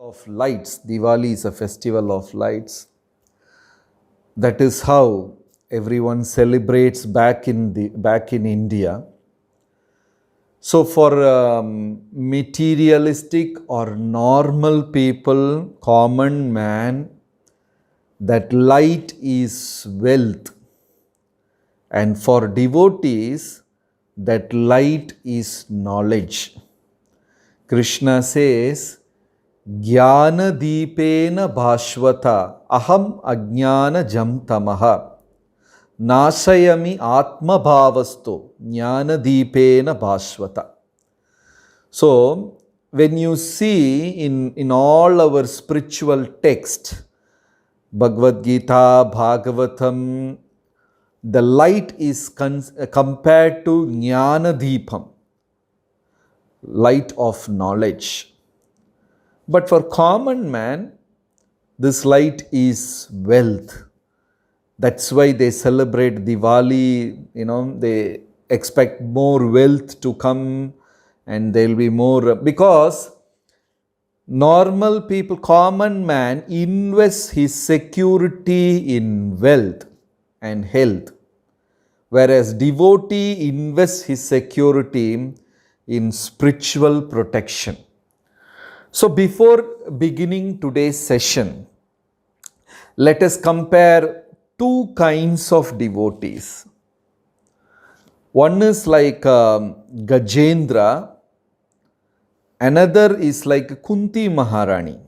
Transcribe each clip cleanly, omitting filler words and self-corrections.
of lights. Diwali is a festival of lights. That is how everyone celebrates back in India. So for materialistic or normal people, common man, that light is wealth. And for devotees, that light is knowledge. Krishna says, Jnana Deepena Bhashvata Aham Ajnana Jam Tamaha Nashayami Atma Bhavasto Jnana Deepena Bhashvata. So, when you see in all our spiritual text, Bhagavad Gita, Bhagavatam, the light is compared to Jnana Deepam, light of knowledge. But for common man, this light is wealth. That's why they celebrate Diwali, they expect more wealth to come and there will be more, because normal people, common man invests his security in wealth and health, whereas devotee invests his security in spiritual protection. So before beginning today's session, let us compare two kinds of devotees. One is like Gajendra, another is like Kunti Maharani.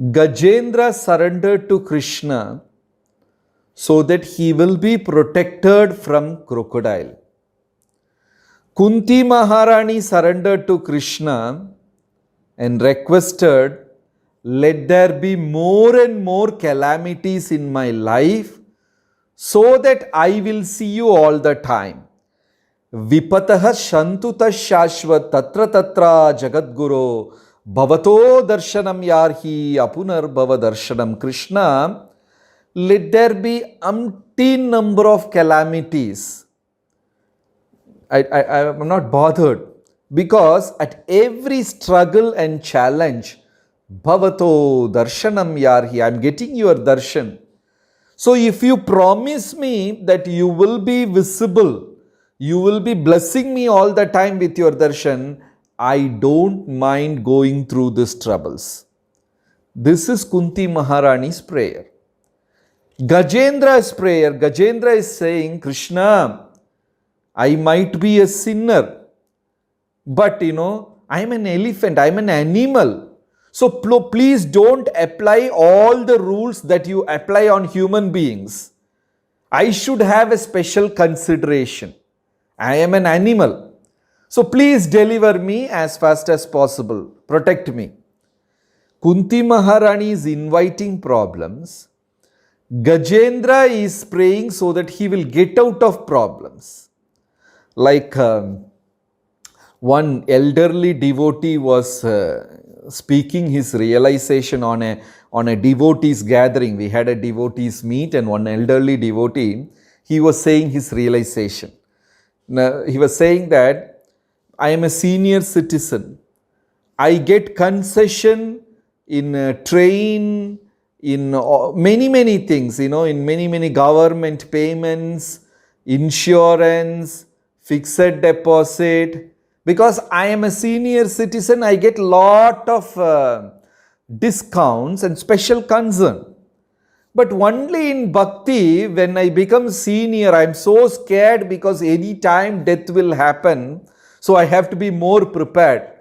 Gajendra surrendered to Krishna so that he will be protected from crocodile. Kunti Maharani surrendered to Krishna and requested, let there be more and more calamities in my life so that I will see you all the time. Vipataha shantuta shashvat tatra tatra jagadguru bhavato darshanam yarhi apunar bhava darshanam. Krishna, let there be umpteen number of calamities. I am not bothered, because at every struggle and challenge, Bhavato darshanam yarhi, I am getting your darshan. So if you promise me that you will be visible, you will be blessing me all the time with your darshan, I don't mind going through these troubles. This is Kunti Maharani's prayer. Gajendra's prayer, Gajendra is saying, Krishna, I might be a sinner, but I am an elephant, I am an animal. So please don't apply all the rules that you apply on human beings. I should have a special consideration. I am an animal. So please deliver me as fast as possible. Protect me. Kunti Maharani is inviting problems. Gajendra is praying so that he will get out of problems. Like one elderly devotee was speaking his realization on a devotees gathering. We had a devotees meet, and one elderly devotee, he was saying his realization. Now, he was saying that I am a senior citizen. I get concession in train, in many things, in many government payments, insurance, fixed deposit. Because I am a senior citizen, I get lot of discounts and special concern. But only in bhakti, when I become senior, I am so scared because any time death will happen. So I have to be more prepared.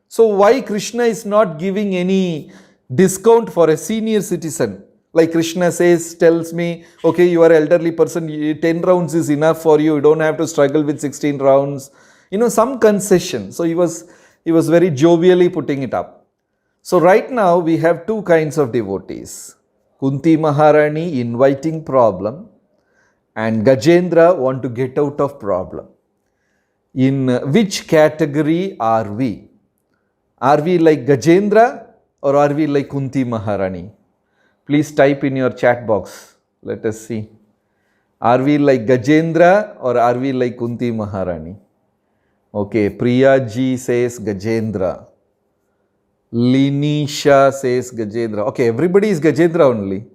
So why Krishna is not giving any discount for a senior citizen? Like Krishna tells me, okay, you are an elderly person, 10 rounds is enough for you. You don't have to struggle with 16 rounds. Some concession. So he was very jovially putting it up. So right now we have two kinds of devotees. Kunti Maharani inviting problem, and Gajendra want to get out of problem. In which category are we? Are we like Gajendra or are we like Kunti Maharani? Please type in your chat box. Let us see. Are we like Gajendra or are we like Kunti Maharani? Okay, Priya ji says Gajendra. Linisha says Gajendra. Okay, everybody is Gajendra only.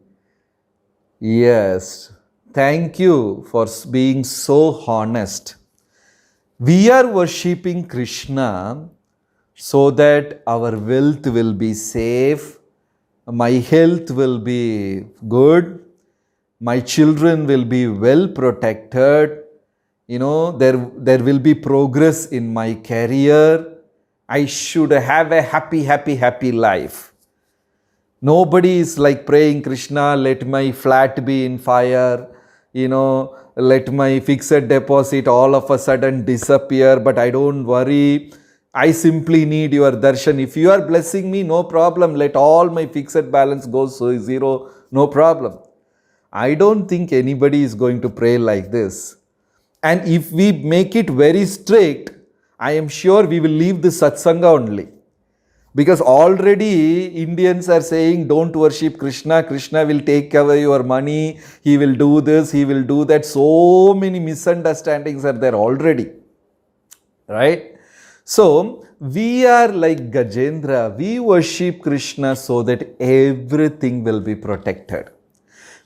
Yes. Thank you for being so honest. We are worshipping Krishna so that our wealth will be safe, my health will be good, my children will be well protected, there will be progress in my career. I should have a happy life. Nobody is like praying, Krishna, let my flat be in fire, let my fixed deposit all of a sudden disappear, but I don't worry. I simply need your darshan. If you are blessing me, no problem. Let all my fixed balance go zero, no problem. I don't think anybody is going to pray like this. And if we make it very strict, I am sure we will leave the satsanga only. Because already Indians are saying, don't worship Krishna, Krishna will take away your money, he will do this, he will do that. So many misunderstandings are there already. Right? So, we are like Gajendra, we worship Krishna so that everything will be protected.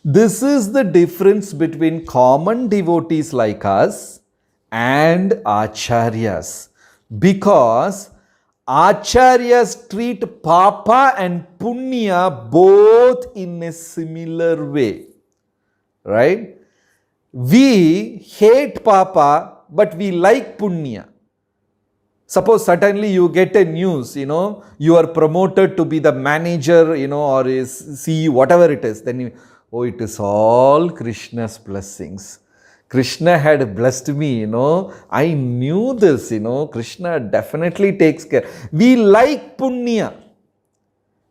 This is the difference between common devotees like us and acharyas. Because acharyas treat papa and punya both in a similar way. Right? We hate papa, but we like punya. Suppose suddenly you get a news, you are promoted to be the manager, or is CEO, whatever it is. Then it is all Krishna's blessings. Krishna had blessed me, I knew this, Krishna definitely takes care. We like punya.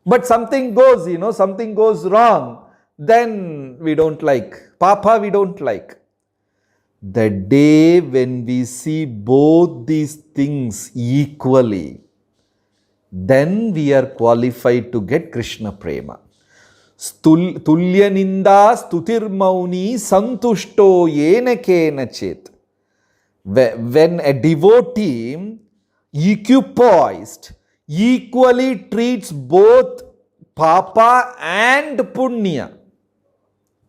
But something goes wrong. Then we don't like. Papa we don't like. The day when we see both these things equally, then we are qualified to get Krishna prema. Tulya ninda stutir mauni santushto yena kena chet. When a devotee equipoised equally treats both papa and punya,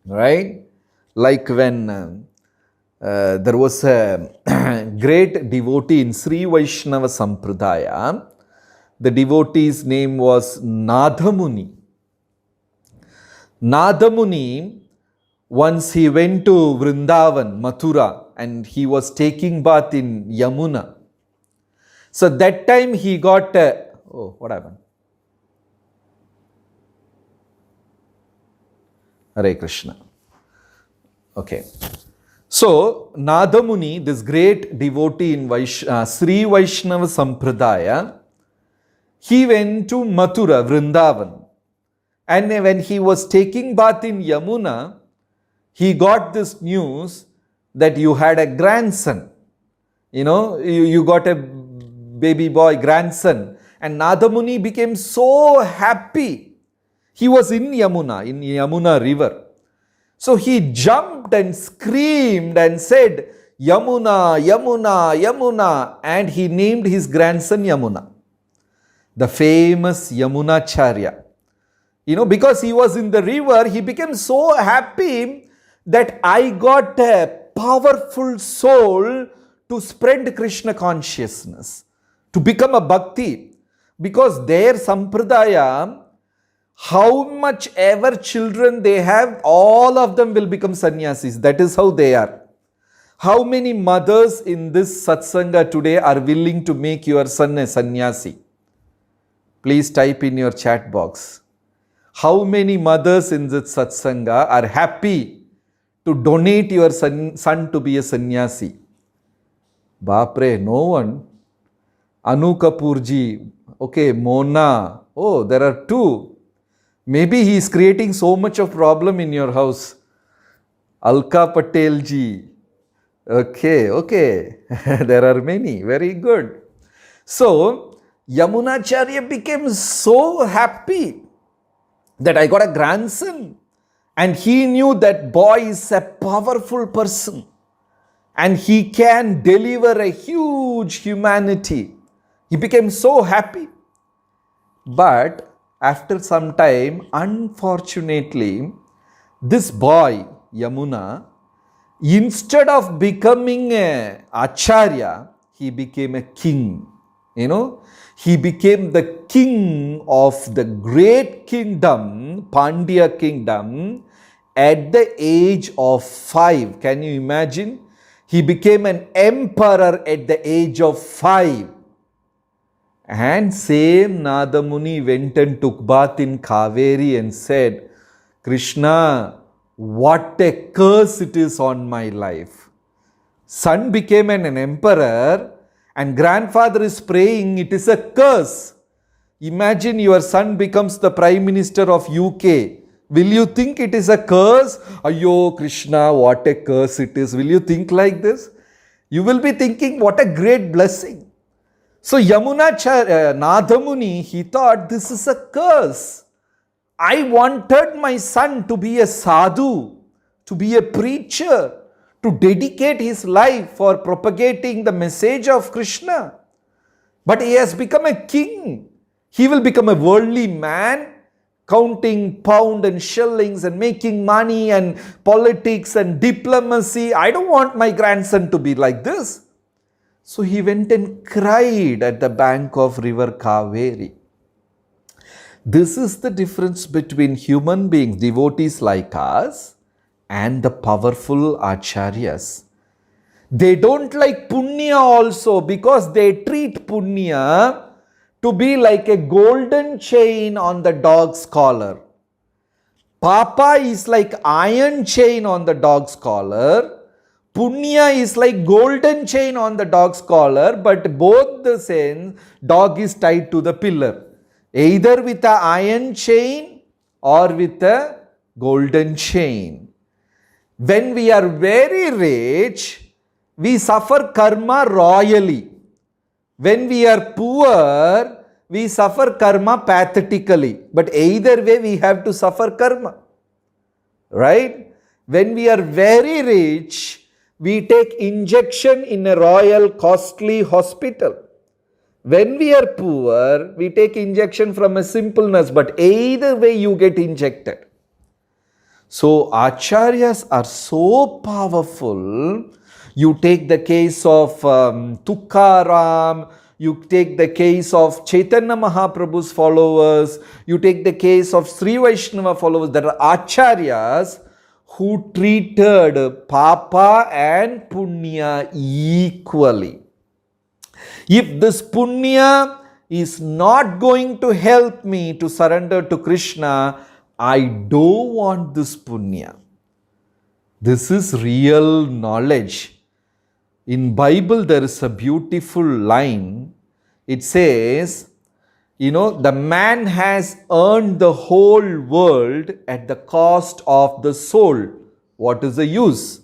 right? Like when there was a great devotee in Sri Vaishnava Sampradaya. The devotee's name was Nadhamuni. Nadhamuni, once he went to Vrindavan, Mathura, and he was taking bath in Yamuna. So that time he got what happened? Hare Krishna. Okay. So, Nadhamuni, this great devotee in Sri Vaishnava Sampradaya, he went to Mathura, Vrindavan. And when he was taking bath in Yamuna, he got this news that you had a grandson. You got a baby boy, grandson. And Nadhamuni became so happy. He was in Yamuna river. So he jumped and screamed and said, Yamuna, Yamuna, Yamuna. And he named his grandson Yamuna, the famous Yamunacharya. Because he was in the river, he became so happy that I got a powerful soul to spread Krishna consciousness, to become a bhakti. Because their sampradaya, how much ever children they have, all of them will become sannyasis. That is how they are. How many mothers in this satsanga today are willing to make your son a sannyasi? Please type in your chat box. How many mothers in this satsanga are happy to donate your son to be a sannyasi? Bapre, no one. Anu Kapoor ji, okay, Mona, oh, there are two. Maybe he is creating so much of problem in your house. Alka Patel ji. Okay. There are many. Very good. So, Yamunacharya became so happy that I got a grandson. And he knew that boy is a powerful person. And he can deliver a huge humanity. He became so happy. But after some time, unfortunately, this boy, Yamuna, instead of becoming a acharya, he became a king. He became the king of the great kingdom, Pandya kingdom, at the age of 5. Can you imagine? He became an emperor at the age of 5. And same Nadamuni went and took bath in Kaveri and said, Krishna, what a curse it is on my life. Son became an emperor and grandfather is praying, it is a curse. Imagine your son becomes the Prime Minister of UK. Will you think it is a curse? Ayo Krishna, what a curse it is. Will you think like this? You will be thinking, what a great blessing. So Nadamuni, he thought this is a curse. I wanted my son to be a sadhu, to be a preacher, to dedicate his life for propagating the message of Krishna. But he has become a king. He will become a worldly man, counting pound and shillings and making money and politics and diplomacy. I don't want my grandson to be like this. So he went and cried at the bank of river Kaveri. This is the difference between human beings, devotees like us, and the powerful acharyas. They don't like punya also because they treat punya to be like a golden chain on the dog's collar. Papa is like iron chain on the dog's collar. Punya is like golden chain on the dog's collar, but both the same, dog is tied to the pillar. Either with a iron chain or with a golden chain. When we are very rich, we suffer karma royally. When we are poor, we suffer karma pathetically. But either way, we have to suffer karma. Right? When we are very rich, we take injection in a royal costly hospital. When we are poor, we take injection from a simple nurse, but either way you get injected. So acharyas are so powerful. You take the case of Tukaram, you take the case of Chaitanya Mahaprabhu's followers, you take the case of Sri Vaishnava followers, that are acharyas who treated Papa and Punya equally. If this Punya is not going to help me to surrender to Krishna, I don't want this Punya. This is real knowledge. In Bible there is a beautiful line. It says, the man has earned the whole world at the cost of the soul. What is the use?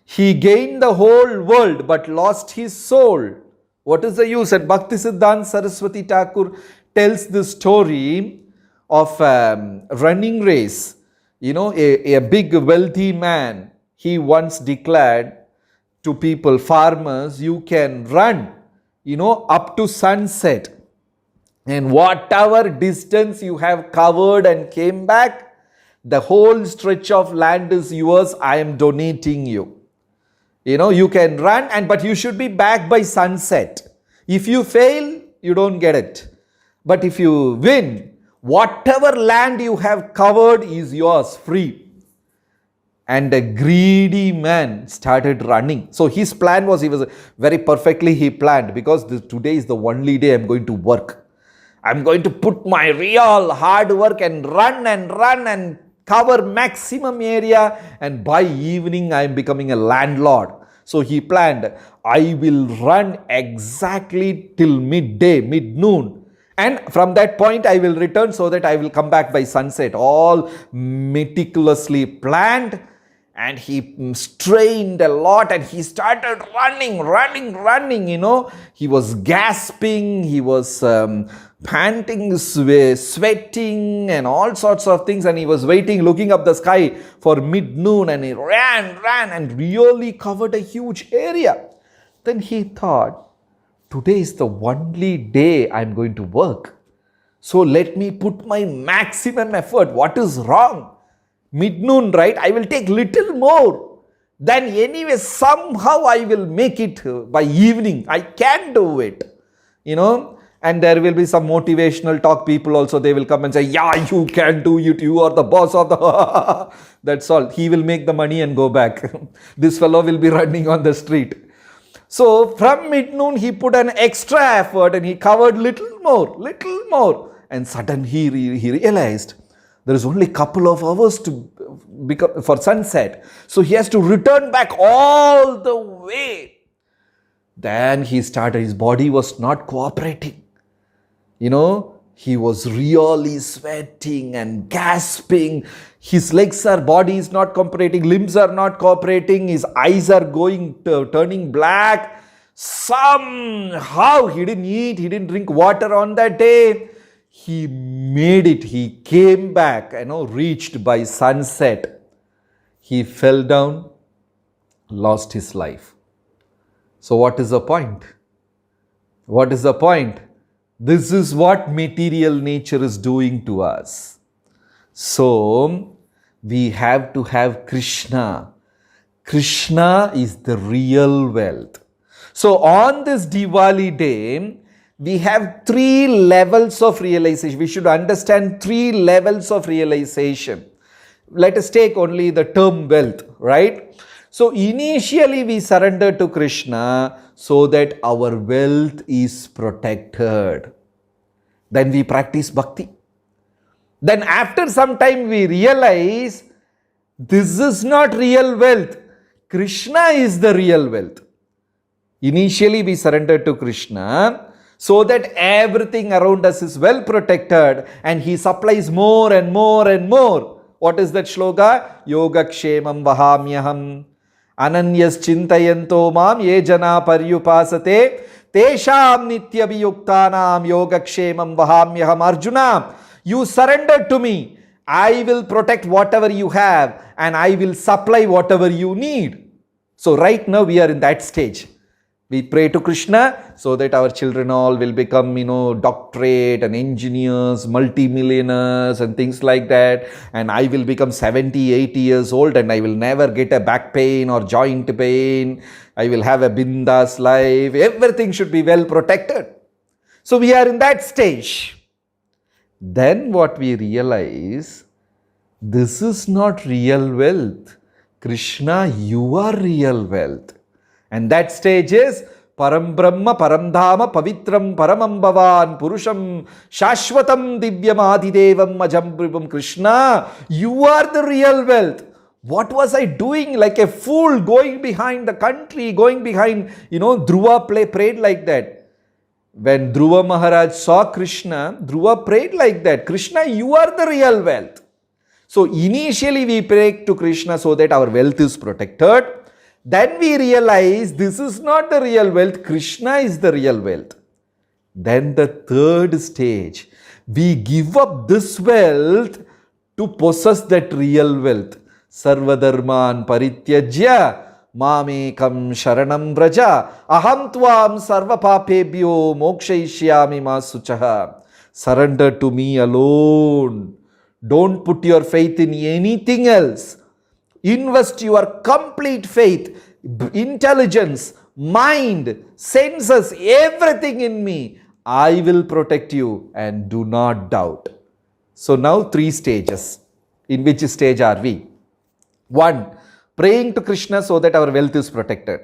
He gained the whole world but lost his soul. What is the use? And Bhaktisiddhanta Saraswati Thakur tells the story of a running race. A big wealthy man, he once declared to people, farmers, you can run, up to sunset. And whatever distance you have covered and came back, the whole stretch of land is yours. I am donating you. You can run, but you should be back by sunset. If you fail, you don't get it. But if you win, whatever land you have covered is yours, free. And a greedy man started running. So his plan was, he was very perfectly he planned, because today is the only day I'm going to work. I'm going to put my real hard work and run and cover maximum area, and by evening I am becoming a landlord. So he planned, I will run exactly till midday, mid-noon. And from that point I will return so that I will come back by sunset. All meticulously planned. And he strained a lot and he started running. He was gasping, he was panting, sweating and all sorts of things. And he was waiting, looking up the sky for mid-noon, and he ran and really covered a huge area. Then he thought, today is the only day I'm going to work. So let me put my maximum effort. What is wrong? Mid-noon, right? I will take little more. Then anyway, somehow I will make it by evening. I can do it. And there will be some motivational talk people also. They will come and say, yeah, you can do it. You are the boss of the... That's all. He will make the money and go back. This fellow will be running on the street. So from mid-noon, he put an extra effort and he covered little more. And suddenly he realized there is only a couple of hours for sunset. So he has to return back all the way. Then he started, his body was not cooperating. He was really sweating and gasping. His body is not cooperating, limbs are not cooperating, his eyes are turning black. Somehow he didn't eat, he didn't drink water on that day. He made it. He came back, reached by sunset. He fell down, lost his life. So what is the point? What is the point? This is what material nature is doing to us. So we have to have Krishna. Krishna is the real wealth. So on this Diwali day, we have 3 levels of realization. We should understand 3 levels of realization. Let us take only the term wealth, right? So initially we surrender to Krishna so that our wealth is protected. Then we practice bhakti. Then after some time we realize this is not real wealth. Krishna is the real wealth. Initially we surrender to Krishna so that everything around us is well protected and he supplies more and more and more. What is that shloka? Yogakshemam vahamyaham ananyas chintayanto mam ye jana paryupasate tesham nityabhiyuktanam yogakshemam vahamyaham. Arjuna, you surrender to me. I will protect whatever you have and I will supply whatever you need. So right now we are in that stage. We pray to Krishna so that our children all will become, doctorate and engineers, multimillionaires and things like that. And I will become 70, 80 years old and I will never get a back pain or joint pain. I will have a bindas life. Everything should be well protected. So we are in that stage. Then what we realize, this is not real wealth. Krishna, you are real wealth. And that stage is Param Brahma, Param Dhama, Pavitram, Paramam Bhavan, Purusham, Shashvatam, Divyam Adidevam, Majam Pribham. Krishna, you are the real wealth. What was I doing like a fool going behind the country, going behind, Dhruva prayed like that. When Dhruva Maharaj saw Krishna, Dhruva prayed like that. Krishna, you are the real wealth. So initially we pray to Krishna so that our wealth is protected. Then we realize this is not the real wealth, Krishna is the real wealth. Then the third stage, we give up this wealth to possess that real wealth. Sarvadharman parityajya mamekam sharanam vraja aham tvam sarva papebhyo mokshayishyami ma suchaha. Surrender to me alone. Don't put your faith in anything else. Invest your complete faith, intelligence, mind, senses, everything in me. I will protect you and do not doubt. So now 3 stages. In which stage are we? 1, praying to Krishna so that our wealth is protected.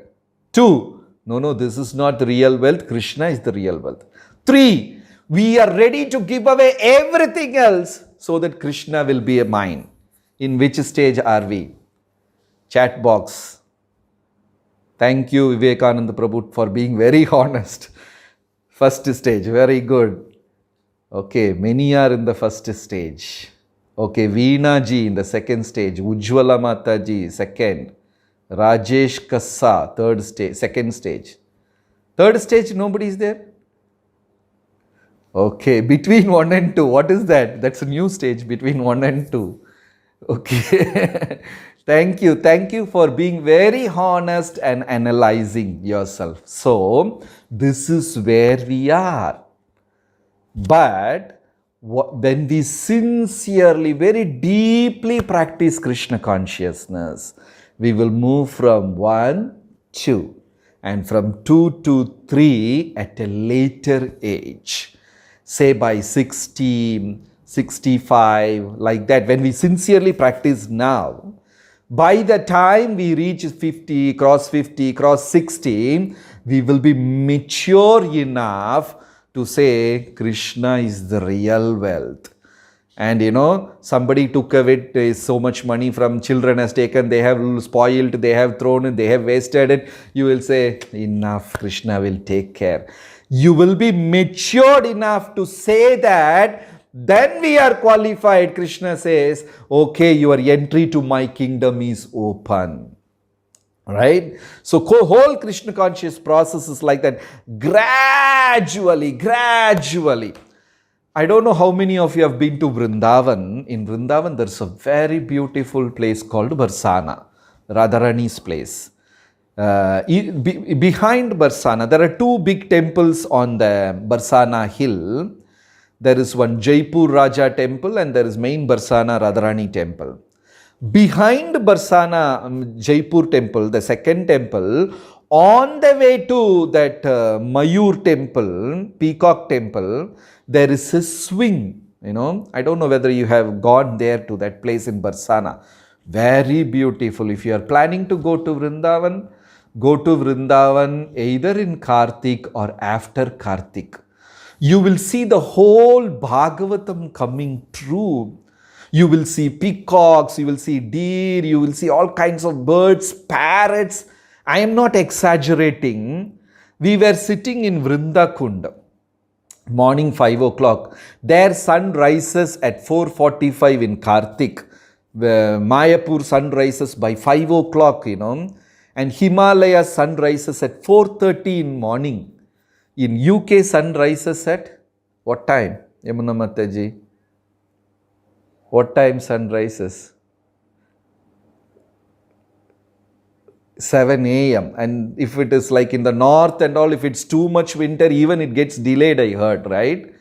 2, no, this is not the real wealth. Krishna is the real wealth. 3, we are ready to give away everything else so that Krishna will be mine. In which stage are we? Chat box. Thank you, Vivekananda Prabhu, for being very honest. First stage, very good. Okay, many are in the first stage. Okay, Veena ji in the second stage. Ujjwala Mata ji, second. Rajesh Kassa, third stage, second stage. Third stage, nobody is there? Okay, between 1 and 2, what is that? That's a new stage, between 1 and 2. Okay. Thank you for being very honest and analyzing yourself. So, this is where we are. But When we sincerely, very deeply practice Krishna consciousness, we will move from 1, 2, and from 2 to 3 at a later age. Say by 60, 65, like that. When we sincerely practice now, by the time we reach 50, cross 60, we will be mature enough to say Krishna is the real wealth. And somebody took away so much money from children, has taken, they have spoiled, they have thrown it, they have wasted it. You will say, enough, Krishna will take care. You will be matured enough to say that, then we are qualified. Krishna says, okay, your entry to my kingdom is open. Right? So whole Krishna conscious process is like that. Gradually. I don't know how many of you have been to Vrindavan. In Vrindavan, there's a very beautiful place called Barsana, Radharani's place. Behind Barsana, there are two big temples on the Barsana hill. There is one Jaipur Raja temple and there is main Barsana Radharani temple. Behind Barsana Jaipur temple, the second temple, on the way to that Mayur temple, Peacock temple, there is a swing. I don't know whether you have gone there to that place in Barsana. Very beautiful. If you are planning to go to Vrindavan either in Kartik or after Kartik. You will see the whole Bhagavatam coming true. You will see peacocks, you will see deer, you will see all kinds of birds, parrots. I am not exaggerating. We were sitting in Vrindakund, morning 5 o'clock. Their sun rises at 4:45 in Kartik. Mayapur sun rises by 5 o'clock, and Himalaya sun rises at 4:30 in morning. In UK sun rises at what time, Yamuna Mataji? What time sun rises? 7 a.m. And if it is like in the north and all, if it's too much winter, even it gets delayed, I heard, right?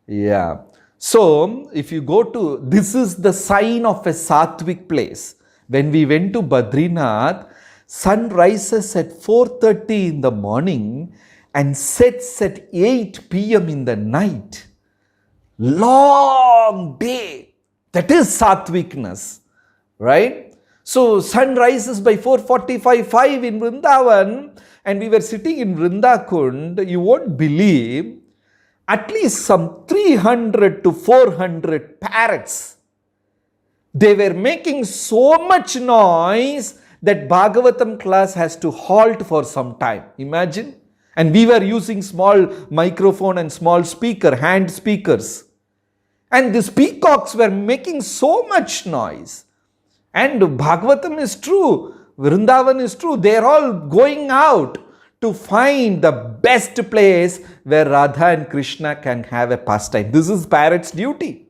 Yeah. So, if you go to, this is the sign of a Sattvic place. When we went to Badrinath, sun rises at 4:30 in the morning and sets at 8 p.m. in the night. Long day. That is Satvikness, right? So sun rises by 4:45 in Vrindavan, and we were sitting in Vrindakund. You won't believe, at least some 300 to 400 parrots. They were making so much noise that Bhagavatam class has to halt for some time. Imagine. And we were using small microphone and small speaker, hand speakers. And these peacocks were making so much noise. And Bhagavatam is true. Vrindavan is true. They are all going out to find the best place where Radha and Krishna can have a pastime. This is parrot's duty.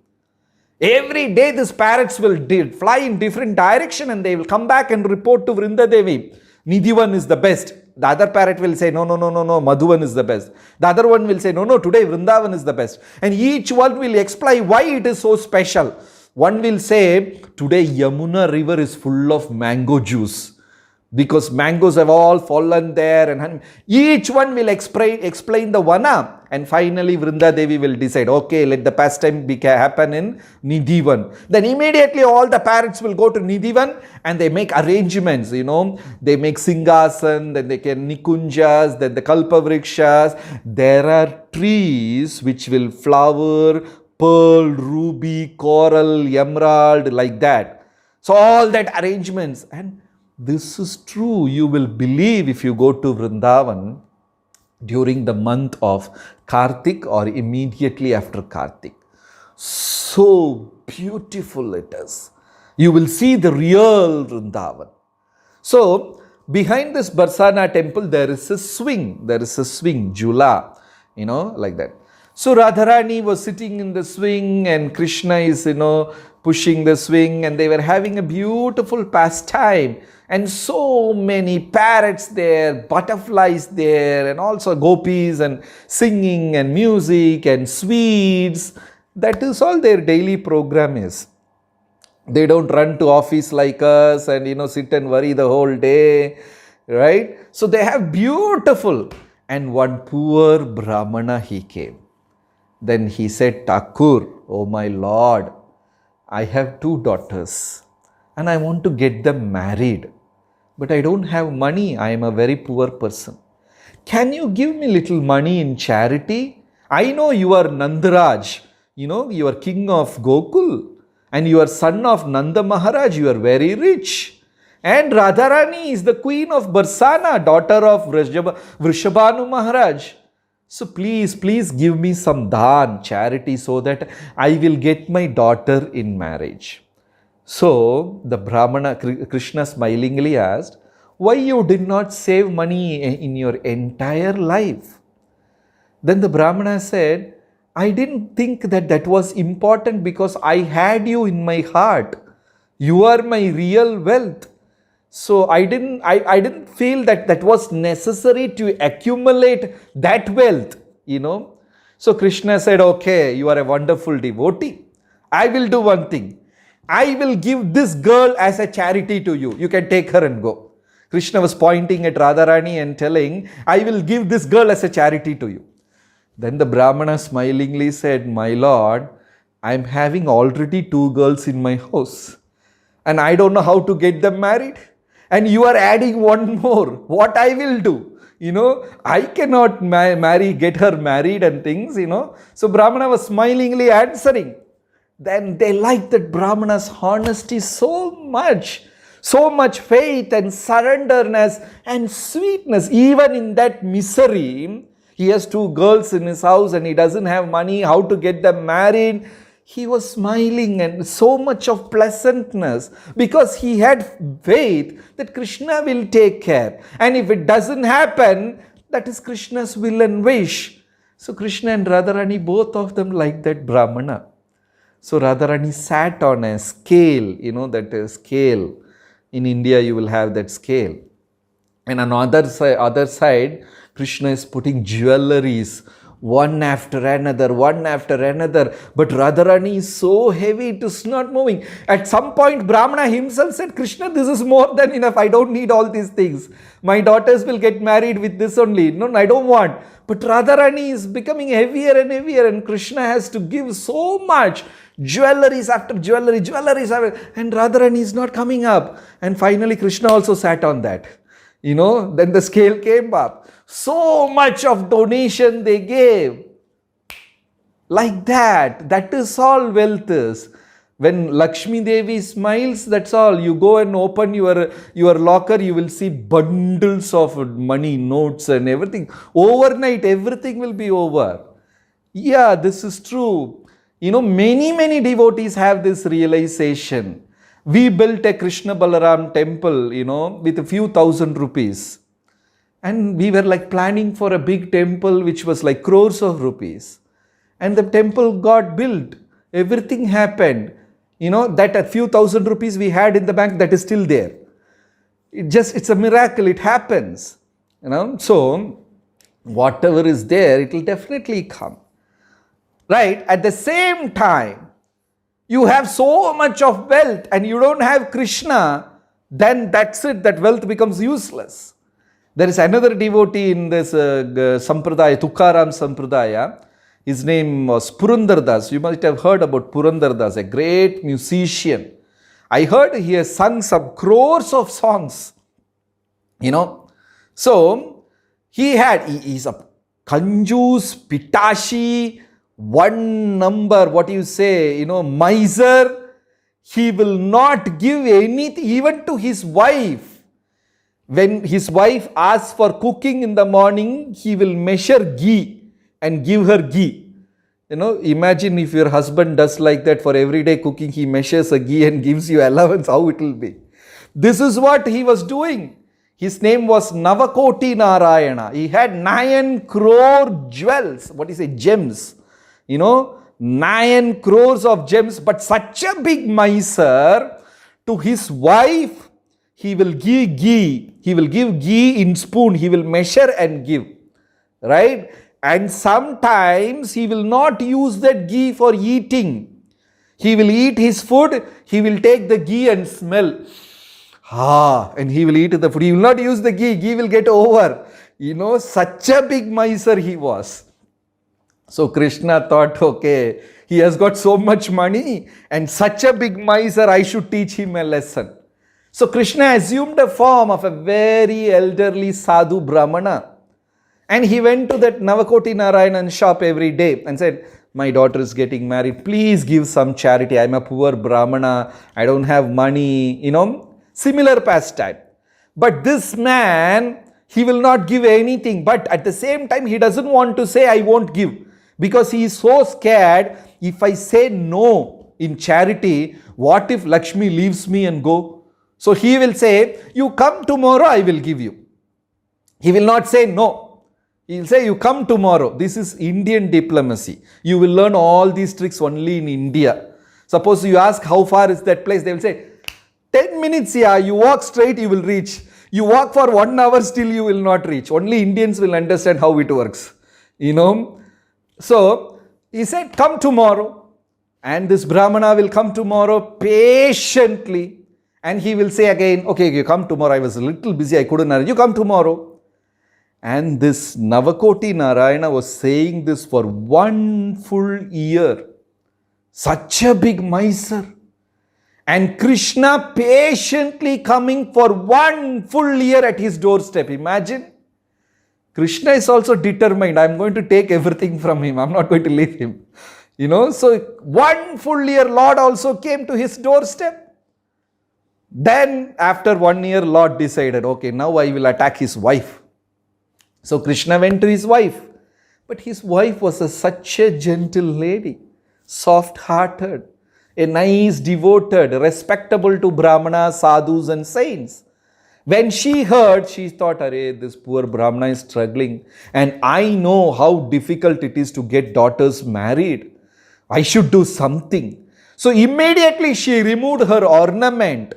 Every day these parrots will fly in different direction and they will come back and report to Vrindadevi. Nidhivan is the best. The other parrot will say, no, Madhuvan is the best. The other one will say, no, today Vrindavan is the best. And each one will explain why it is so special. One will say, today Yamuna river is full of mango juice. Because mangoes have all fallen there. And each one will explain the vana. And finally Vrindadevi will decide, okay, let the pastime happen in Nidhivan. Then immediately all the parrots will go to Nidhivan and they make arrangements, They make Singhasan, then they can Nikunjas, then the Kalpavrikshas. There are trees which will flower, pearl, ruby, coral, emerald, like that. So all that arrangements. And this is true. You will believe if you go to Vrindavan during the month of Kartik or immediately after Kartik. So beautiful it is. You will see the real Vrindavan. So, behind this Barsana temple, there is a swing. There is a swing, Jula, like that. So, Radharani was sitting in the swing and Krishna is, pushing the swing, and they were having a beautiful pastime. And so many parrots there, butterflies there, and also gopis and singing and music and sweets. That is all their daily program is. They don't run to office like us and sit and worry the whole day, right? So they have beautiful. And one poor Brahmana, he came. Then he said, Thakur, oh my Lord, I have 2 daughters and I want to get them married. But I don't have money. I am a very poor person. Can you give me little money in charity? I know you are Nandaraj. You are king of Gokul. And you are son of Nanda Maharaj. You are very rich. And Radharani is the queen of Barsana, daughter of Vrishabhanu Maharaj. So please give me some dhan, charity, so that I will get my daughter in marriage. So the Brahmana, Krishna smilingly asked, why you did not save money in your entire life? Then the Brahmana said, I didn't think that was important because I had you in my heart. You are my real wealth. So I didn't feel that was necessary to accumulate that wealth, So Krishna said, okay, you are a wonderful devotee. I will do one thing. I will give this girl as a charity to you. You can take her and go. Krishna was pointing at Radharani and telling, I will give this girl as a charity to you. Then the Brahmana smilingly said, my lord, I am having already 2 girls in my house. And I don't know how to get them married. And you are adding one more. What I will do? I cannot get her married and things, So Brahmana was smilingly answering. Then they liked that Brahmana's honesty so much faith and surrenderness and sweetness. Even in that misery, he has 2 girls in his house and he doesn't have money, how to get them married. He was smiling and so much of pleasantness because he had faith that Krishna will take care. And if it doesn't happen, that is Krishna's will and wish. So Krishna and Radharani, both of them liked that Brahmana. So Radharani sat on a scale, that scale. In India, you will have that scale. And on the other side, Krishna is putting jewelries, one after another. But Radharani is so heavy, it is not moving. At some point, Brahmana himself said, Krishna, this is more than enough. I don't need all these things. My daughters will get married with this only. No, I don't want. But Radharani is becoming heavier and heavier, and Krishna has to give so much. Jewelries after jewelries, and Radharani is not coming up. And finally, Krishna also sat on that. Then the scale came up. So much of donation they gave. Like that. That is all wealth is. When Lakshmi Devi smiles, that's all. You go and open your locker, you will see bundles of money, notes and everything. Overnight, everything will be over. Yeah, this is true. Many devotees have this realization. We built a Krishna Balaram temple, with a few thousand rupees. And we were like planning for a big temple which was like crores of rupees. And the temple got built. Everything happened. That a few thousand rupees we had in the bank, that is still there. It's a miracle. It happens. So, whatever is there, it will definitely come. Right? At the same time, you have so much of wealth and you don't have Krishna, then that's it. That wealth becomes useless. There is another devotee in this Sampradaya, Tukaram Sampradaya. His name was Purandar Das. You must have heard about Purandar Das, a great musician. I heard he has sung some crores of songs. So, he's a Kanjus, Pitashi, one number, miser. He will not give anything even to his wife. When his wife asks for cooking in the morning, he will measure ghee and give her ghee. Imagine if your husband does like that for everyday cooking, he measures a ghee and gives you allowance, how it will be. This is what he was doing. His name was Navakoti Narayana. He had 9 crore jewels. Gems. 9 crores of gems, but such a big miser. To his wife, he will give ghee. He will give ghee in spoon. He will measure and give. Right? And sometimes he will not use that ghee for eating. He will eat his food, he will take the ghee and smell. And he will eat the food. He will not use the ghee, ghee will get over. Such a big miser he was. So Krishna thought, okay, he has got so much money and such a big miser, I should teach him a lesson. So Krishna assumed a form of a very elderly sadhu brahmana. And he went to that Navakoti Narayanan shop every day and said, my daughter is getting married, please give some charity. I'm a poor brahmana, I don't have money, similar pastime. But this man, he will not give anything. But at the same time, he doesn't want to say, I won't give. Because he is so scared, if I say no in charity, what if Lakshmi leaves me and go? So he will say, you come tomorrow, I will give you. He will not say no. He will say, you come tomorrow. This is Indian diplomacy. You will learn all these tricks only in India. Suppose you ask, how far is that place? They will say, 10 minutes, yeah, you walk straight, you will reach. You walk for 1 hour, still you will not reach. Only Indians will understand how it works. So, he said, come tomorrow. And this Brahmana will come tomorrow patiently. And he will say again, okay, you come tomorrow. I was a little busy, I couldn't arrange. You come tomorrow. And this Navakoti Narayana was saying this for 1 full year. Such a big miser. And Krishna patiently coming for 1 full year at his doorstep. Imagine. Krishna is also determined. I'm going to take everything from him. I'm not going to leave him. So 1 full year, Lord also came to his doorstep. Then after 1 year, Lord decided, okay, now I will attack his wife. So Krishna went to his wife. But his wife was such a gentle lady, soft-hearted, a nice, devoted, respectable to Brahmanas, sadhus and saints. When she heard, she thought, this poor Brahmana is struggling. And I know how difficult it is to get daughters married. I should do something. So immediately she removed her ornament,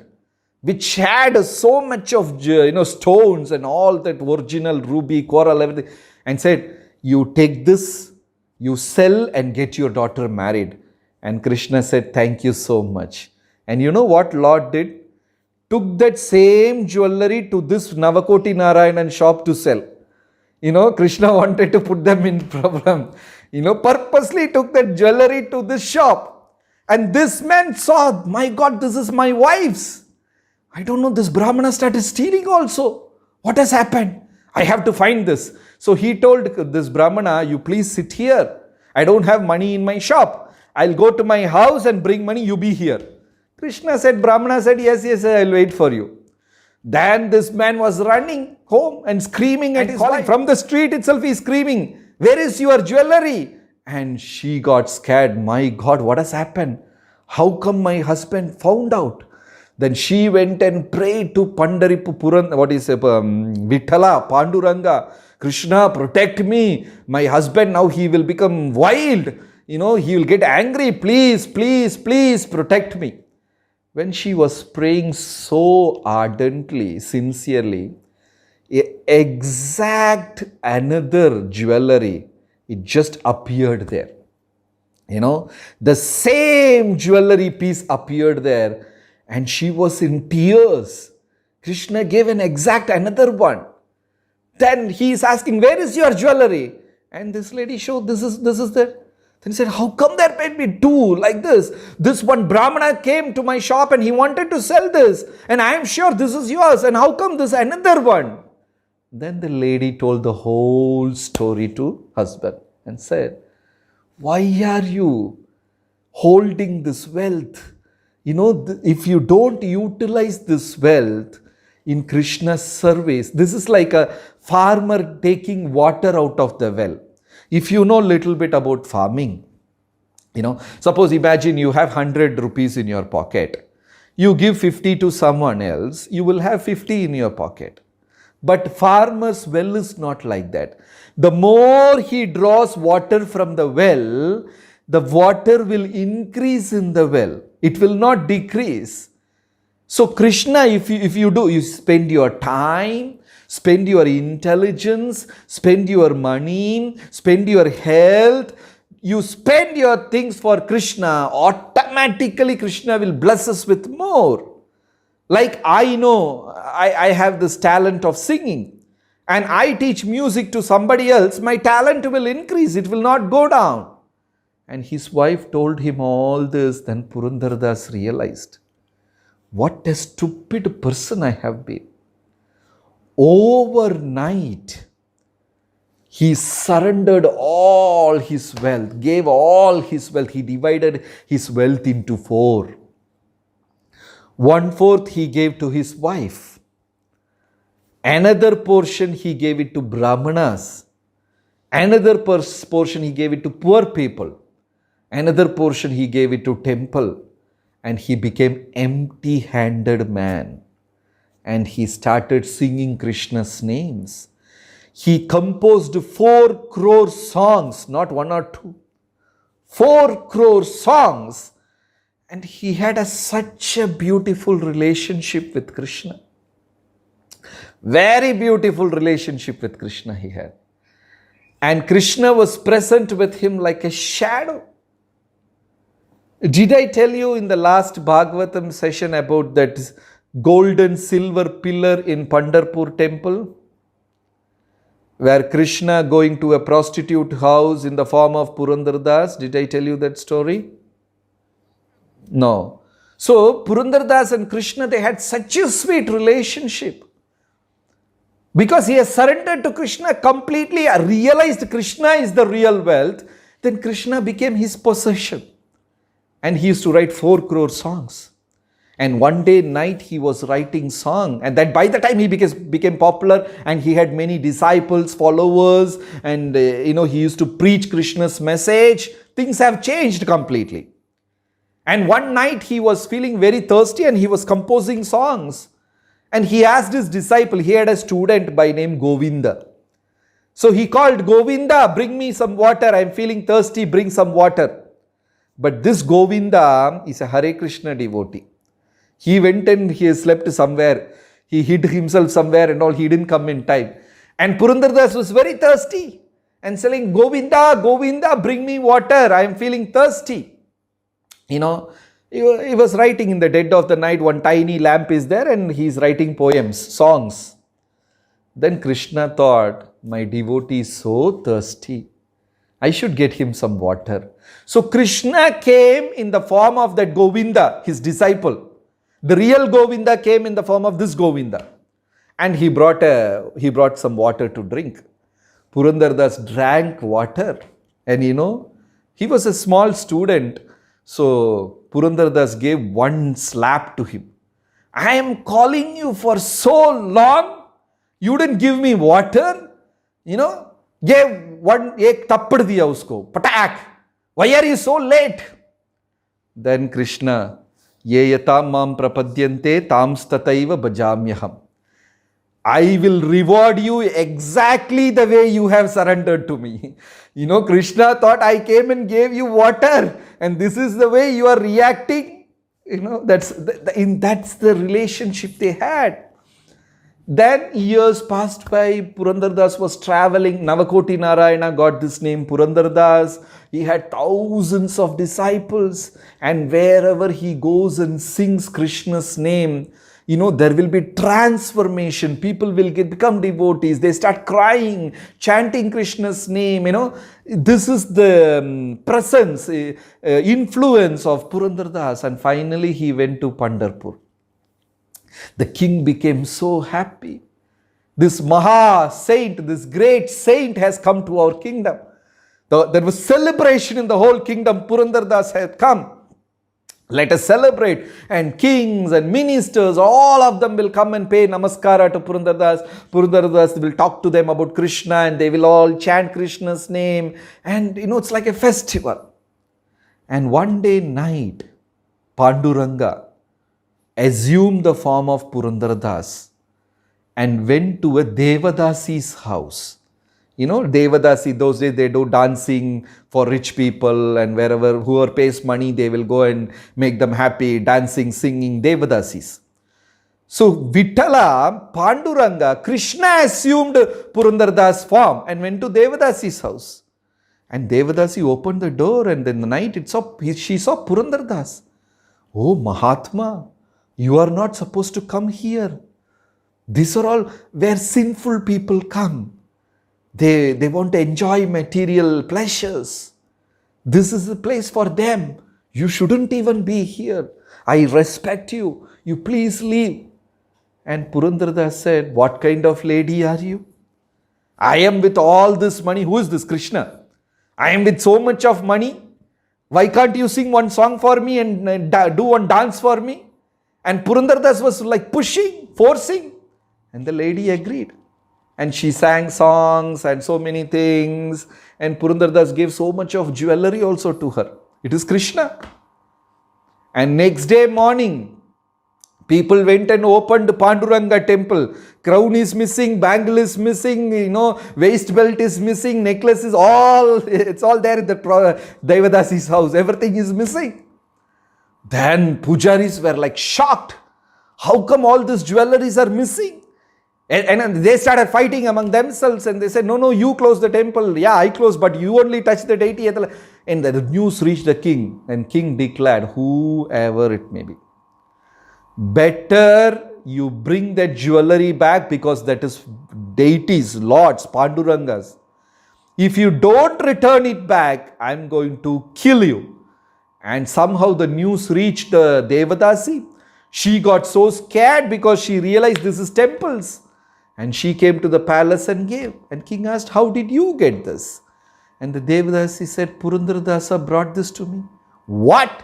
which had so much of stones and all that original ruby, coral, everything. And said, you take this, you sell and get your daughter married. And Krishna said, thank you so much. And you know what Lord did? Took that same jewelry to this Navakoti Narayanan shop to sell. Krishna wanted to put them in problem. Purposely took that jewelry to this shop. And this man saw, my God, this is my wife's. I don't know, this Brahmana started stealing also. What has happened? I have to find this. So he told this Brahmana, you please sit here. I don't have money in my shop. I'll go to my house and bring money, you be here. Brahmana said, yes, I'll wait for you. Then this man was running home and screaming at his wife. From the street itself, he's screaming, where is your jewelry? And she got scared. My God, what has happened? How come my husband found out? Then she went and prayed to Vithala, Panduranga, Krishna, protect me. My husband, now he will become wild. He will get angry. Please, please, please protect me. When she was praying so ardently, sincerely, exact another jewelry, it just appeared there. The same jewelry piece appeared there. And she was in tears. Krishna gave an exact another one. Then he is asking, where is your jewelry? And this lady showed, this is that. Then he said, how come there may be two like this? This one Brahmana came to my shop and he wanted to sell this. And I am sure this is yours. And how come this another one? Then the lady told the whole story to husband and said, why are you holding this wealth? If you don't utilize this wealth in Krishna's service, this is like a farmer taking water out of the well. If you know little bit about farming, suppose imagine you have 100 rupees in your pocket. You give 50 to someone else, you will have 50 in your pocket. But farmer's well is not like that. The more he draws water from the well, the water will increase in the well. It will not decrease. So Krishna, if you do, you spend your time, spend your intelligence, spend your money, spend your health, you spend your things for Krishna, automatically Krishna will bless us with more. Like I know, I have this talent of singing, and I teach music to somebody else, my talent will increase, it will not go down. And his wife told him all this. Then Purandardas realized, what a stupid person I have been. Overnight, he surrendered all his wealth, gave all his wealth. He divided his wealth into 4. 1/4 he gave to his wife. Another portion he gave it to Brahmanas. Another portion he gave it to poor people. Another portion he gave it to temple. And he became empty-handed man. And he started singing Krishna's names. He composed 4 crore songs, not 1 or 2. 4 crore songs. And he had such a beautiful relationship with Krishna. Very beautiful relationship with Krishna he had. And Krishna was present with him like a shadow. Did I tell you in the last Bhagavatam session about that golden silver pillar in Pandharpur temple? Where Krishna going to a prostitute house in the form of Purandardas. Did I tell you that story? No. So Purandardas and Krishna, they had such a sweet relationship. Because he has surrendered to Krishna completely, realized Krishna is the real wealth, then Krishna became his possession. And he used to write 4 crore songs. And one day night he was writing song, and that by the time he became popular, and he had many disciples, followers, and he used to preach Krishna's message, things have changed completely. And one night he was feeling very thirsty and he was composing songs. And he asked his disciple, he had a student by name Govinda. So he called, Govinda, bring me some water, I am feeling thirsty, bring some water. But this Govinda is a Hare Krishna devotee. He went and he slept somewhere. He hid himself somewhere and all. He didn't come in time. And Purandardas was very thirsty and saying, Govinda, Govinda, bring me water. I am feeling thirsty. He was writing in the dead of the night. One tiny lamp is there and he is writing poems, songs. Then Krishna thought, my devotee is so thirsty. I should get him some water. So Krishna came in the form of that Govinda, his disciple. The real Govinda came in the form of this Govinda. And he brought some water to drink. Purandardas drank water. And he was a small student. So Purandardas gave one slap to him. I am calling you for so long. You didn't give me water. Gave one ek tappad diya usko. Patak. Why are you so late? Then Krishna, ye yatam mam prapadyante tamstataiva bhajamyaham. I will reward you exactly the way you have surrendered to me. Krishna thought I came and gave you water and this is the way you are reacting. That's the relationship they had. Then years passed by, Purandardas was traveling. Navakoti Narayana got this name Purandardas. He had thousands of disciples, and wherever he goes and sings Krishna's name, there will be transformation. People will become devotees. They start crying, chanting Krishna's name. This is the presence, influence of Purandardas. And finally he went to Pandharpur. The king became so happy. This Maha saint, this great saint has come to our kingdom. There was celebration in the whole kingdom. Purandardas had come. Let us celebrate. And kings and ministers, all of them will come and pay namaskara to Purandardas. Purandardas will talk to them about Krishna and they will all chant Krishna's name. And it's like a festival. And one day night, Panduranga assumed the form of Purandardas and went to a Devadasi's house. Devadasi, those days they do dancing for rich people, and whoever pays money, they will go and make them happy, dancing, singing, Devadasis. So Vitala, Panduranga, Krishna assumed Purandardas form and went to Devadasi's house. And Devadasi opened the door, and in the night she saw Purandardas. Oh Mahatma, you are not supposed to come here. These are all where sinful people come. They want to enjoy material pleasures. This is the place for them. You shouldn't even be here. I respect you. You please leave. And Purandardas said, what kind of lady are you? I am with all this money. Who is this? Krishna. I am with so much of money. Why can't you sing one song for me and do one dance for me? And Purandardas was like pushing, forcing. And the lady agreed. And she sang songs and so many things. And Purandardas gave so much of jewelry also to her. It is Krishna. And next day morning, people went and opened Panduranga temple. Crown is missing, bangle is missing, waist belt is missing, necklace is it's all there in the Devadasi's house. Everything is missing. Then pujaris were like shocked. How come all these jewelries are missing? And they started fighting among themselves, and they said, no, you close the temple. Yeah, I close, but you only touch the deity. And the news reached the king, and king declared, whoever it may be, better you bring that jewelry back, because that is deities, lords, Pandurangas. If you don't return it back, I'm going to kill you. And somehow the news reached Devadasi. She got so scared because she realized this is temples. And she came to the palace and gave. And king asked, how did you get this? And the Devadasi said, Purandardasa brought this to me. What?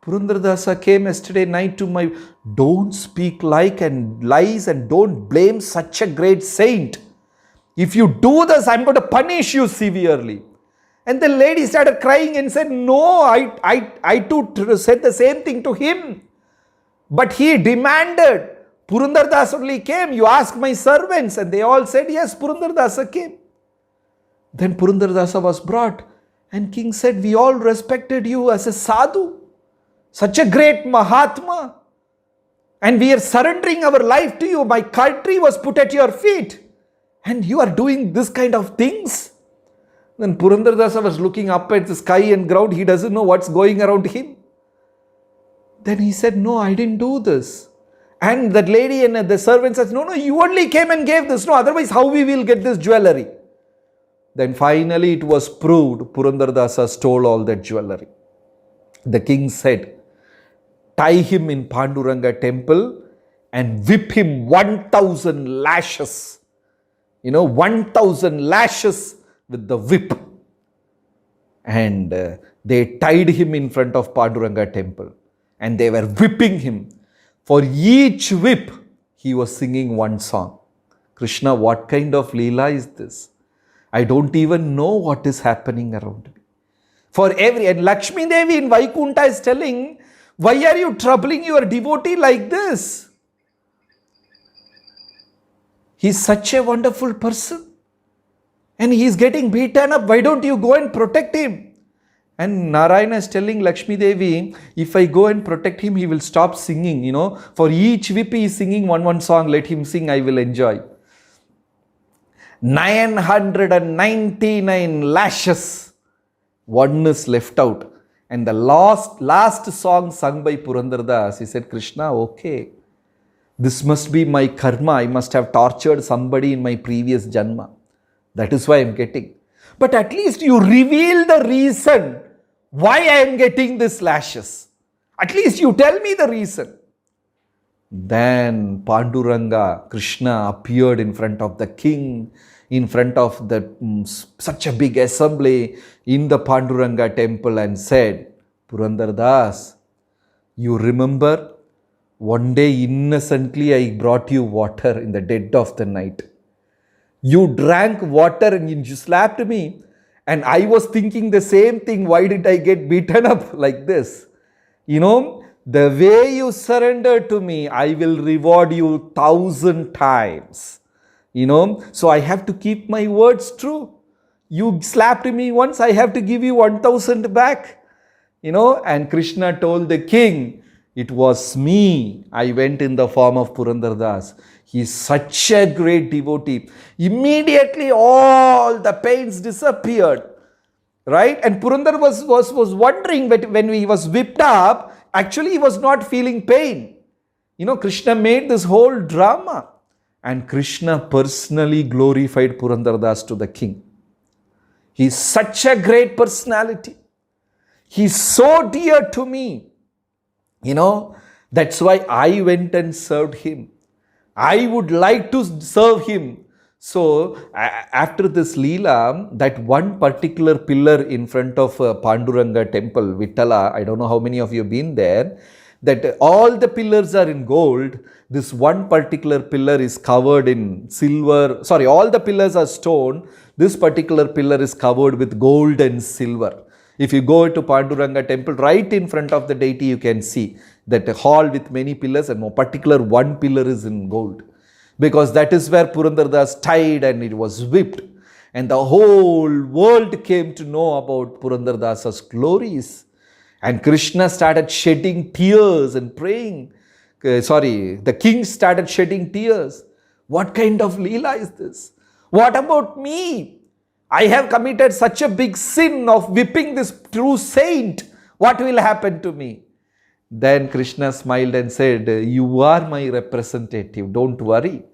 Purandardasa came yesterday night to my... Don't speak lies and don't blame such a great saint. If you do this, I'm going to punish you severely. And the lady started crying and said, no, I too said the same thing to him. But he demanded. Purandardas only came. You ask my servants. And they all said, yes, Purandardasa came. Then Purandardasa was brought. And king said, we all respected you as a sadhu. Such a great Mahatma. And we are surrendering our life to you. My country was put at your feet. And you are doing this kind of things. Then Purandardasa was looking up at the sky and ground. He doesn't know what's going around him. Then he said, no, I didn't do this. And that lady and the servant says, no, you only came and gave this. No, otherwise how we will get this jewelry? Then finally it was proved Purandardasa stole all that jewelry. The king said, tie him in Panduranga temple and whip him 1,000 lashes. 1,000 lashes with the whip. And they tied him in front of Panduranga temple. And they were whipping him. For each whip, he was singing one song. Krishna, what kind of Leela is this? I don't even know what is happening around me. And Lakshmi Devi in Vaikunta is telling, why are you troubling your devotee like this? He's such a wonderful person. And he's getting beaten up. Why don't you go and protect him? And Narayana is telling Lakshmi Devi, if I go and protect him, he will stop singing. For each whip he is singing one song. Let him sing, I will enjoy. 999 lashes. One is left out. And the last song sung by Purandardas, he said, Krishna, okay. This must be my karma. I must have tortured somebody in my previous janma. That is why I am getting. But at least you reveal the reason why I am getting these lashes. At least you tell me the reason. Then Panduranga, Krishna appeared in front of the king, in front of such a big assembly in the Panduranga temple and said, Purandardas, you remember one day innocently I brought you water in the dead of the night. You drank water and you slapped me. And I was thinking the same thing. Why did I get beaten up like this? The way you surrender to me, I will reward you 1,000 times. So I have to keep my words true. You slapped me once, I have to give you 1,000 back. And Krishna told the king, It was me. I went in the form of Purandar Das. He is such a great devotee. Immediately all the pains disappeared. Right? And Purandar was wondering when he was whipped up, actually he was not feeling pain. Krishna made this whole drama. And Krishna personally glorified Purandar Das to the king. He is such a great personality. He is so dear to me. That's why I went and served him. I would like to serve him. So, after this Leela, that one particular pillar in front of Panduranga temple, Vittala, I don't know how many of you have been there, that all the pillars are in gold. This one particular pillar is covered in silver. Sorry, all the pillars are stone. This particular pillar is covered with gold and silver. If you go to Panduranga temple, right in front of the deity, you can see that a hall with many pillars, and more particular one pillar is in gold. Because that is where Purandar Das died and it was whipped. And the whole world came to know about Purandar Das's glories. And Krishna started shedding tears and praying. The king started shedding tears. What kind of Leela is this? What about me? I have committed such a big sin of whipping this true saint. What will happen to me? Then Krishna smiled and said, you are my representative, don't worry.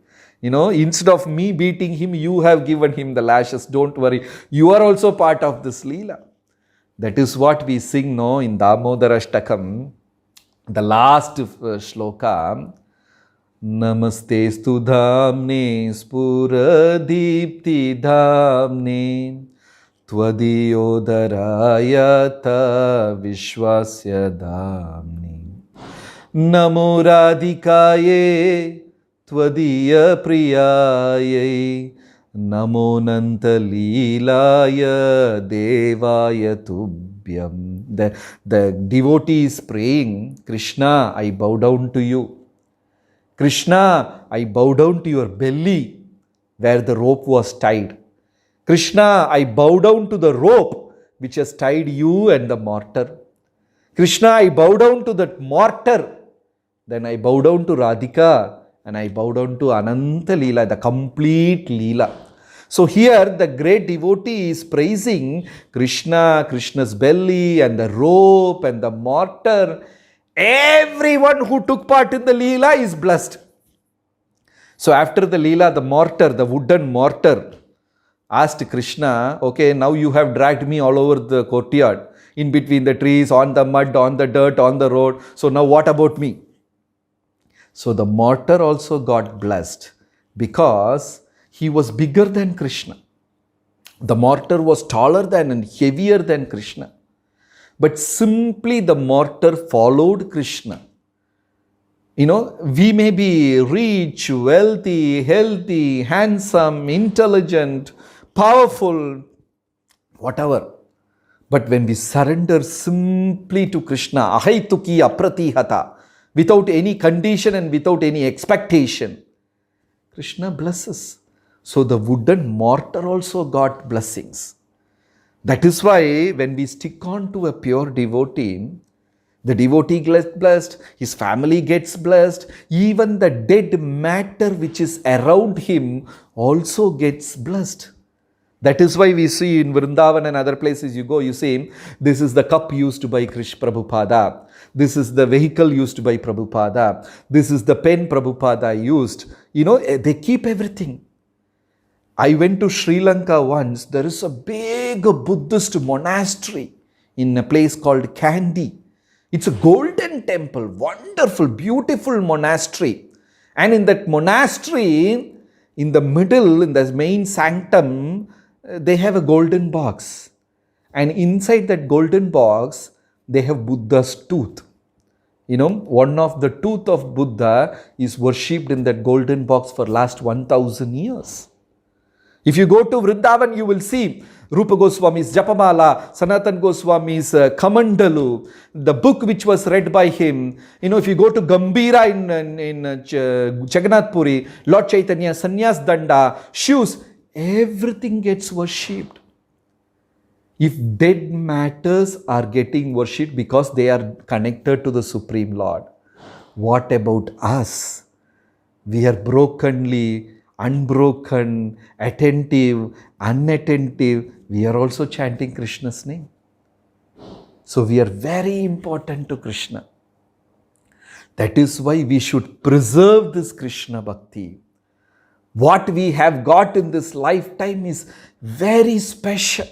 Instead of me beating him, you have given him the lashes, don't worry. You are also part of this Leela. That is what we sing now in Damodarashtakam, the last shloka. Namaste Dhamne Spuradipti Dhamne Tvadiyodarayata Vishwasya Dhamne Namo Radhikaye Tvadiya Priyaye Namo Nantalilaya Devaya Tubhyam. The devotee is praying, Krishna, I bow down to you. Krishna, I bow down to your belly where the rope was tied. Krishna, I bow down to the rope which has tied you and the mortar. Krishna, I bow down to that mortar. Then I bow down to Radhika and I bow down to Ananta Leela, the complete Leela. So here the great devotee is praising Krishna, Krishna's belly and the rope and the mortar. Everyone who took part in the Leela is blessed. So after the Leela, the mortar, the wooden mortar, asked Krishna, okay, now you have dragged me all over the courtyard, in between the trees, on the mud, on the dirt, on the road. So now what about me? So the mortar also got blessed because he was bigger than Krishna. The mortar was taller than and heavier than Krishna. But simply the mortar followed Krishna. We may be rich, wealthy, healthy, handsome, intelligent, powerful, whatever. But when we surrender simply to Krishna, ahaituki apratihata, without any condition and without any expectation, Krishna blesses. So the wooden mortar also got blessings. That is why when we stick on to a pure devotee, the devotee gets blessed, his family gets blessed, even the dead matter which is around him also gets blessed. That is why we see in Vrindavan and other places you go, you see, this is the cup used by Krishna Prabhupada. This is the vehicle used by Prabhupada. This is the pen Prabhupada used. They keep everything. I went to Sri Lanka once. There is a big Buddhist monastery in a place called Kandy. It's a golden temple, wonderful, beautiful monastery. And in that monastery, in the middle, in the main sanctum, they have a golden box. And inside that golden box, they have Buddha's tooth. One of the tooth of Buddha is worshipped in that golden box for last 1000 years. If you go to Vrindavan, you will see Rupa Goswami's Japamala, Sanatan Goswami's Kamandalu, the book which was read by him. If you go to Gambira in Jagannath Puri, Lord Chaitanya, Sannyas Danda, shoes, everything gets worshipped. If dead matters are getting worshipped because they are connected to the Supreme Lord, what about us? We are brokenly, unbroken, attentive, unattentive. We are also chanting Krishna's name. So we are very important to Krishna. That is why we should preserve this Krishna Bhakti. What we have got in this lifetime is very special,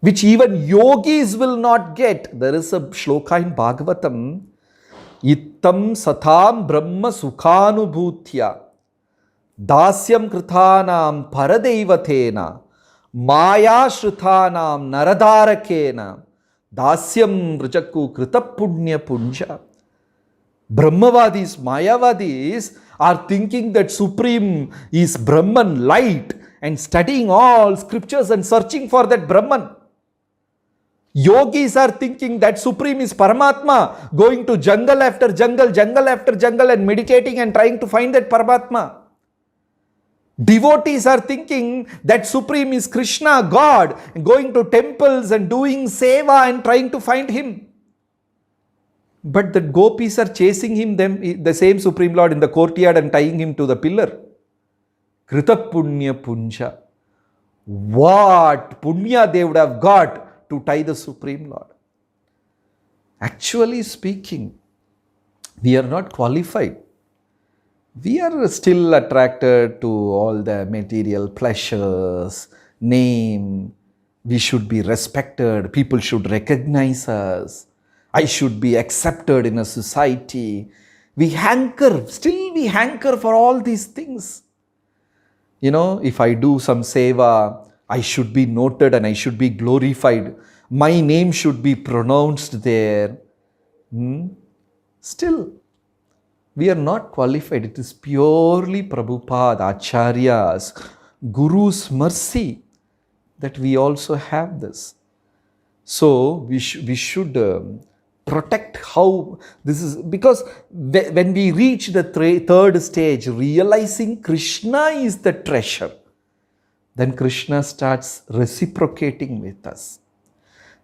which even yogis will not get. There is a shloka in Bhagavatam, Ittam satam brahma sukhanubhutya dasyam kritanam paradeivatena maya shrutanam naradarakena dasyam vrijakku kritapunya punja. Brahmavadis, Mayavadis are thinking that Supreme is Brahman, light, and studying all scriptures and searching for that Brahman. Yogis are thinking that Supreme is Paramatma, going to jungle after jungle, jungle after jungle, and meditating and trying to find that Paramatma. Devotees are thinking that Supreme is Krishna, God, going to temples and doing seva and trying to find Him. But the gopis are chasing him, the same Supreme Lord, in the courtyard and tying him to the pillar. Krita punya punja. What punya they would have got to tie the Supreme Lord? Actually speaking, we are not qualified. We are still attracted to all the material pleasures, name. We should be respected. People should recognize us. I should be accepted in a society. We hanker for all these things. You know, if I do some seva, I should be noted and I should be glorified. My name should be pronounced there. Still, we are not qualified. It is purely Prabhupada, Acharyas, Guru's mercy that we also have this. So, we should protect how this is, because when we reach the third stage, realizing Krishna is the treasure, then Krishna starts reciprocating with us.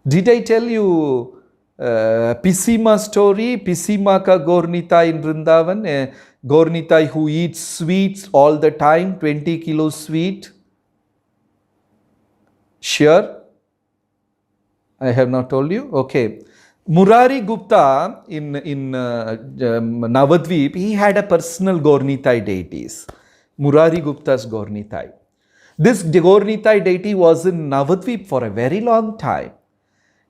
Did I tell you Pisima story? Pisima ka Gaura-Nitai in Vrindavan, Gaura-Nitai who eats sweets all the time, 20 kilos sweet. Sure? I have not told you? Okay. Murari Gupta in Navadvip, he had a personal Gaura-Nitai deities. Murari Gupta's Gaura-Nitai. This Gaura-Nitai deity was in Navadvip for a very long time.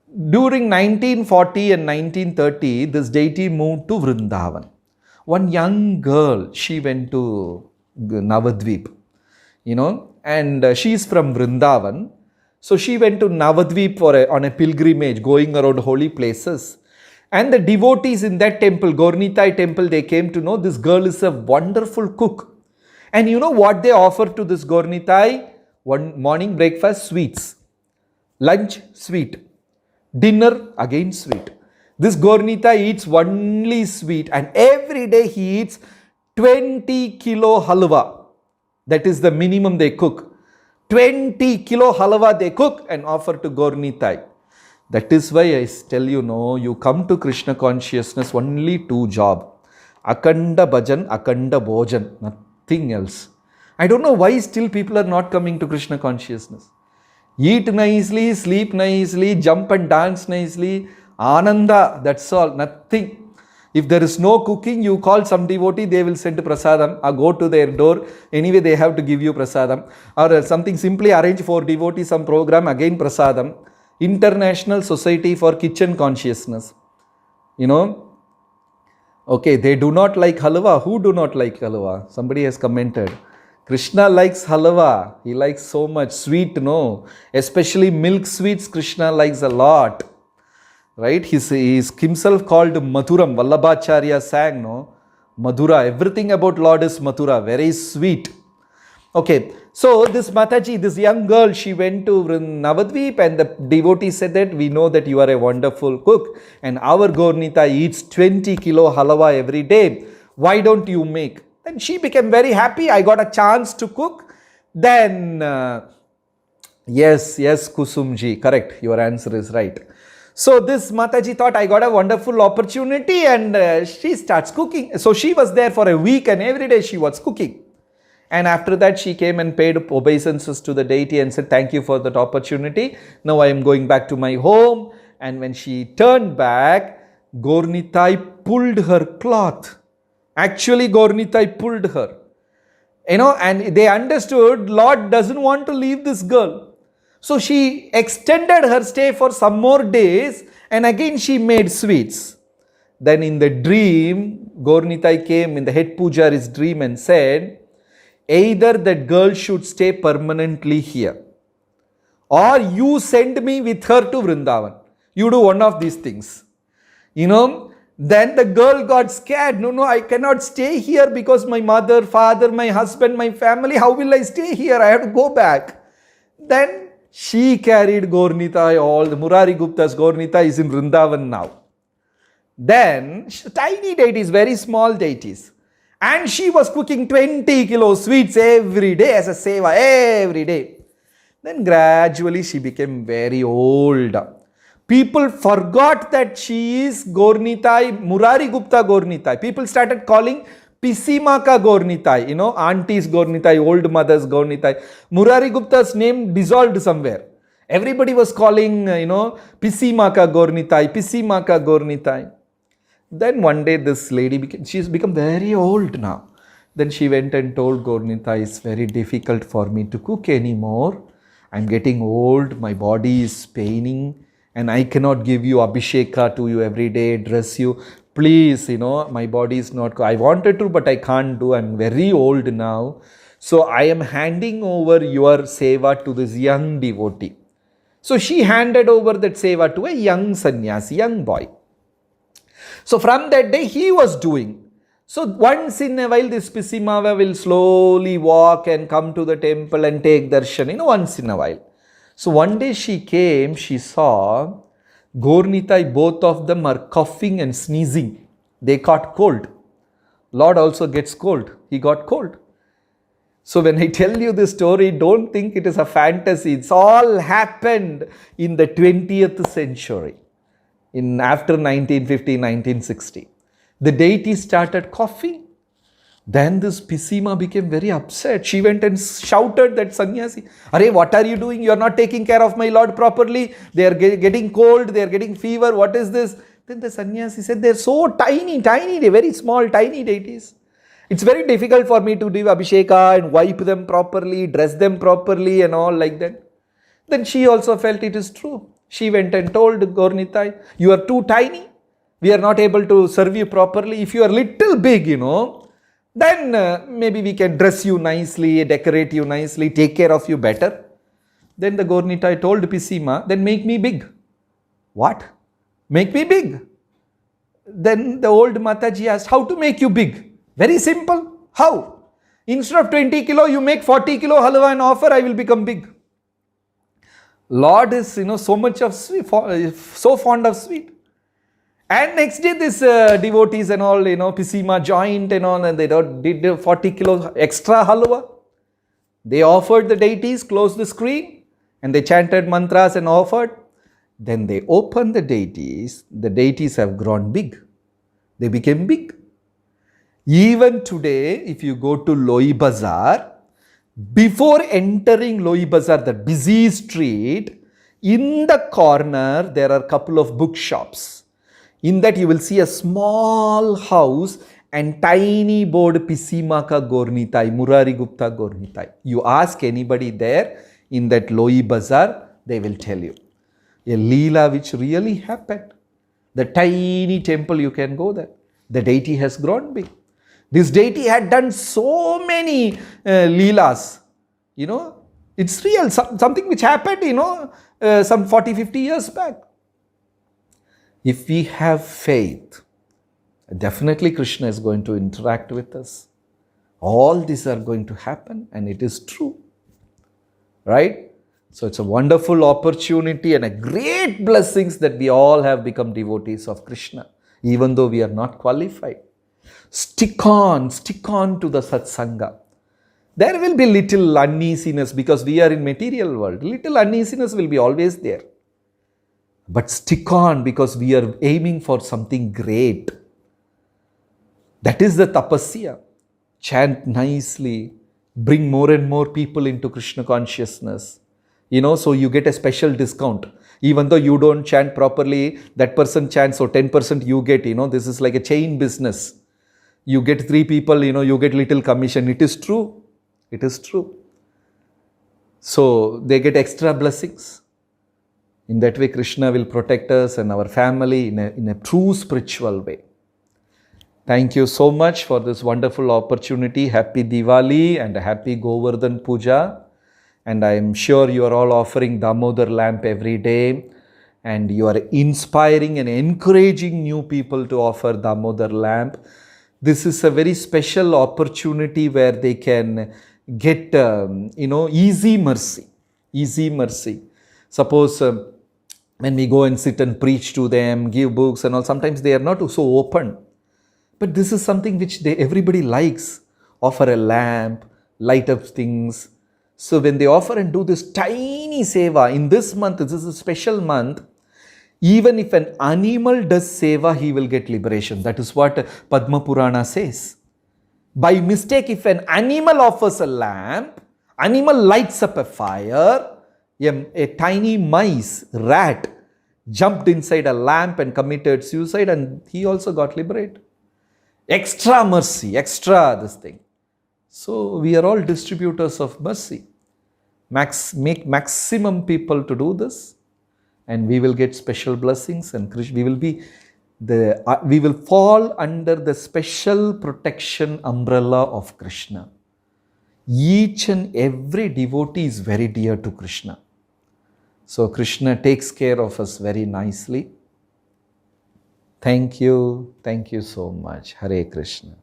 During 1940 and 1930, this deity moved to Vrindavan. One young girl, she went to Navadvip, and she is from Vrindavan. So she went to Navadvip on a pilgrimage, going around holy places. And the devotees in that temple, Gaura-Nitai temple, they came to know this girl is a wonderful cook. And you know what they offer to this Gaura-Nitai? One morning breakfast, sweets. Lunch, sweet. Dinner, again sweet. This Gaura-Nitai eats only sweet, and every day he eats 20 kilo halwa. That is the minimum they cook. 20 kilo halwa they cook and offer to Gaura-Nitai. That is why I tell you, you come to Krishna consciousness, only two job. Akanda bhajan, akanda bhojan, nothing else. I don't know why still people are not coming to Krishna consciousness. Eat nicely, sleep nicely, jump and dance nicely, ananda, that's all, nothing. If there is no cooking, you call some devotee, they will send prasadam or go to their door. Anyway, they have to give you prasadam. Or something simply arrange for devotees, some program, again prasadam. International Society for Kitchen Consciousness. Okay, they do not like halwa. Who do not like halwa? Somebody has commented. Krishna likes halwa. He likes so much. Sweet, especially milk sweets, Krishna likes a lot. Right? He is himself called Madhuram. Vallabhacharya sang, Madhura. Everything about Lord is Madhura. Very sweet. Okay. So this Mataji, this young girl, she went to Navadvip and the devotee said that we know that you are a wonderful cook and our Gaura-Nitai eats 20 kilo halwa every day. Why don't you make? Then she became very happy. I got a chance to cook. Then Yes, yes, Kusumji, correct. Your answer is right. So this Mataji thought, I got a wonderful opportunity, and she starts cooking. So she was there for a week, and every day she was cooking. And after that, she came and paid obeisances to the deity and said, thank you for that opportunity. Now I am going back to my home. And when she turned back, Gornitai pulled her cloth. Actually, Gornitai pulled her. And they understood Lord doesn't want to leave this girl. So she extended her stay for some more days, and again she made sweets. Then in the dream, Gornitai came in the head pujari's dream and said, either that girl should stay permanently here, or you send me with her to Vrindavan. You do one of these things. Then the girl got scared. No, I cannot stay here because my mother, father, my husband, my family, how will I stay here? I have to go back. Then she carried Gornitai, all the Murari Gupta's Gornitai is in Vrindavan now. Then tiny deities, very small deities. And she was cooking 20 kilo sweets every day as a seva, every day. Then gradually she became very old. People forgot that she is Gornitai, Murari Gupta Gornitai. People started calling Pisimaka Gornitai, aunties Gornitai, old mothers Gornitai. Murari Gupta's name dissolved somewhere. Everybody was calling, Pisimaka Gornitai, Pisimaka Gornitai. Then one day this lady she's become very old now. Then she went and told Gornitai, it's very difficult for me to cook anymore. I'm getting old, my body is paining, and I cannot give you abhisheka to you every day, dress you. Please, my body is not, I wanted to, but I can't do. I'm very old now. So I am handing over your seva to this young devotee. So she handed over that seva to a young sannyasi, young boy. So from that day he was doing. So once in a while this Pisimava will slowly walk and come to the temple and take darshan, once in a while. So one day she came, she saw Gornitai, both of them are coughing and sneezing. They caught cold. Lord also gets cold. He got cold. So when I tell you this story, don't think it is a fantasy. It's all happened in the 20th century. After 1950, 1960. The deity started coughing. Then this Pisima became very upset. She went and shouted that sannyasi, Arey, what are you doing? You are not taking care of my Lord properly. They are getting cold. They are getting fever. What is this? Then the sannyasi said, they are so tiny, they're very small, tiny deities. It's very difficult for me to do abhisheka and wipe them properly, dress them properly and all like that. Then she also felt it is true. She went and told Gornitai, you are too tiny. We are not able to serve you properly. If you are little big, then maybe we can dress you nicely, decorate you nicely, take care of you better. Then the Gornitai told Pisima, then make me big. What? Make me big. Then the old Mataji asked, how to make you big? Very simple. How? Instead of 20 kilo, you make 40 kilo halwa and offer, I will become big. Lord is, so much of sweet, so fond of sweet. And next day, this devotees and all, Pisima joined and all, and they did 40 kilos extra halwa. They offered the deities, closed the screen, and they chanted mantras and offered. Then they opened the deities have grown big. They became big. Even today, if you go to Loi Bazaar, before entering Loi Bazaar, the busy street, in the corner, there are a couple of bookshops. In that, you will see a small house and tiny board Pisimaka Gornitai, Murari Gupta Gornitai. You ask anybody there in that Loi Bazaar, they will tell you. A Leela which really happened. The tiny temple, you can go there. The deity has grown big. This deity had done so many Leelas. It's real. Something which happened, some 40, 50 years back. If we have faith, definitely Krishna is going to interact with us. All these are going to happen, and it is true. Right? So it's a wonderful opportunity and a great blessings that we all have become devotees of Krishna, even though we are not qualified. Stick on to the satsanga. There will be little uneasiness because we are in material world. Little uneasiness will be always there. But stick on because we are aiming for something great. That is the tapasya. Chant nicely. Bring more and more people into Krishna consciousness. So you get a special discount. Even though you don't chant properly, that person chants, so 10% you get, this is like a chain business. You get 3 people, you get little commission. It is true. It is true. So they get extra blessings. In that way, Krishna will protect us and our family in a true spiritual way. Thank you so much for this wonderful opportunity. Happy Diwali and happy Govardhan Puja. And I am sure you are all offering Damodar lamp every day. And you are inspiring and encouraging new people to offer Damodar lamp. This is a very special opportunity where they can get, easy mercy. Easy mercy. Suppose when we go and sit and preach to them, give books and all, sometimes they are not so open. But this is something which everybody likes. Offer a lamp, light up things. So when they offer and do this tiny seva, in this month, this is a special month, even if an animal does seva, he will get liberation. That is what Padma Purana says. By mistake, if an animal offers a lamp, animal lights up a fire, a tiny mice, rat, jumped inside a lamp and committed suicide, and he also got liberated. Extra mercy, extra this thing. So we are all distributors of mercy. Make maximum people to do this, and we will get special blessings, and we will fall under the special protection umbrella of Krishna. Each and every devotee is very dear to Krishna. So Krishna takes care of us very nicely. Thank you so much. Hare Krishna.